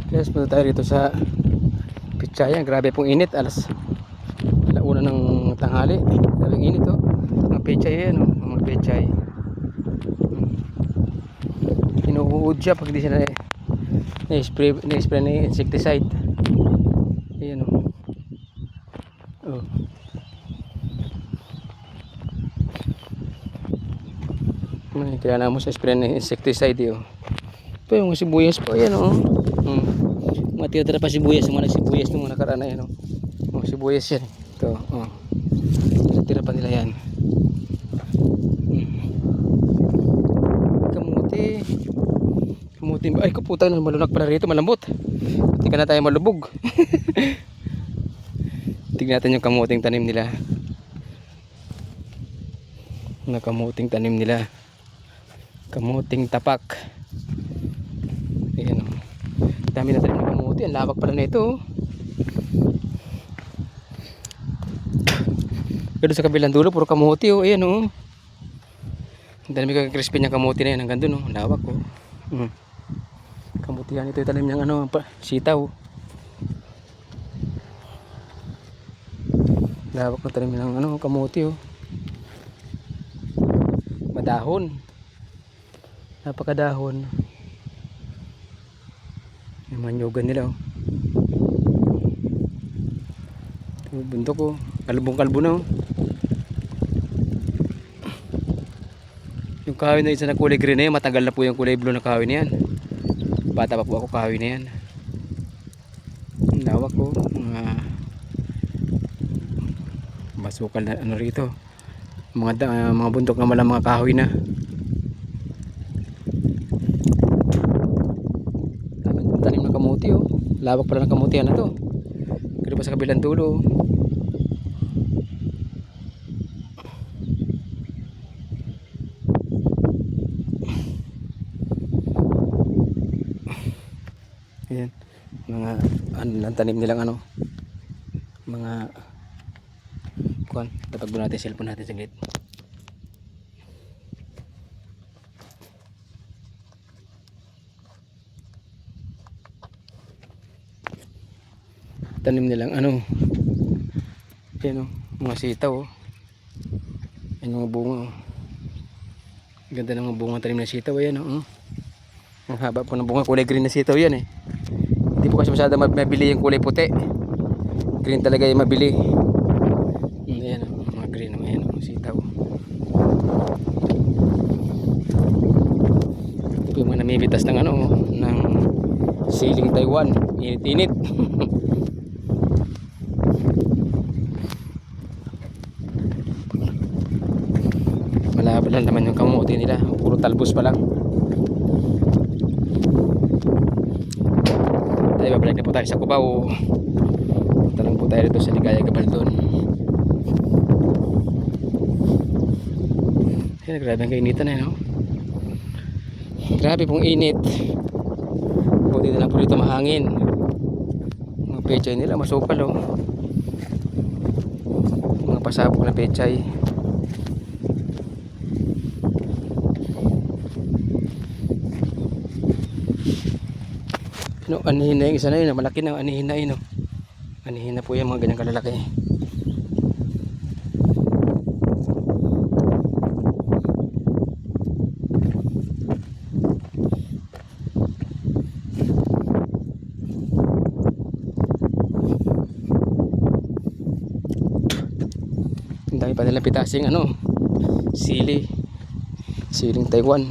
Guys, punta tayo rito sa Pichaya. Grabe pong init. Alauna ng tanghali. Grabing init oh. Mga Pichaya yan oh. Mga Pichay. Inuud siya pag di siya na-spray na insecticide. Ayan oh. Oh. Kailangan mo sa spray na insecticide oh. Ito yung sibuyas po. Ayan oh. Mga tira-tira pa sibuyas. Yung mga nagsibuyas nung mga nakaraan na yan oh. Mga sibuyas yan. Ito oh. Tira pa nila yan. Kamuti. Ay kaputang na malunak pala rito. Malambot. Hindi ka na tayo malubog. Tignan natin yung kamuting tanim nila. Kamuting tanim nila. Kamuting tapak. Ayan o. Dami na tanim ng kamuti. Ang lawak pala na ito o. Pero sa kabilang dulo puro kamuti o. Ayan o. Ang dami kag-crispy niyang kamuti na yan. Hanggang dun o. Ang lawak o. Kamuti yan. Ito yung tanim niyang sitaw. Lawak na tanim ng kamuti o. Madahon. Napakadahon. Yung manyugan nila oh. Bundok oh. Kalbong-kalbo na oh. Yung kahoy na isa na kulay green na yan, matagal na po yung kulay blue na kahoy na yan. Bata pa po ako kahoy na yan. Ang lawak oh. Masukal na rito. Mga bundok na malang mga kahoy na. Tanim ng kamuti oh. Lawak pala ng kamutihan na to. Pero pa sa kabilang dulo oh. Ayan. Mga tanim nilang mga kuan. Tapag doon natin cellphone natin saglit. Tanim nilang ayan oh, mga sitaw oh. Ayan mga bunga oh. Ganda ng mga bunga tanim na sitaw. Ayan oh. Ang haba po ng bunga, kulay green na sitaw yan eh. Hindi po kasi masyadong mabili yung kulay puti. Green talaga yung mabili. Ayan oh, mga green oh. Ayan oh, sitaw. Ito po yung mga namibitas ng ng siling Taiwan. Init-init. Malabo lang naman yung kamuti nila. Puro talbos pa lang. Tayo babalik na po tayo sa Cubao. Punta lang po tayo dito sa Ligaya Gabaldon. Ayan, grabe ang kainitan na no? Grabe pong init. Buti na lang po dito mahangin. Mga pechay nila masukal oh. Mga pasabog na pechay. Anihin na yung isa na yun, malaki na anihin na yun oh. Anihin na po yung mga ganyang kalalaki. Ang dami pa nilang pitasing siling Taiwan.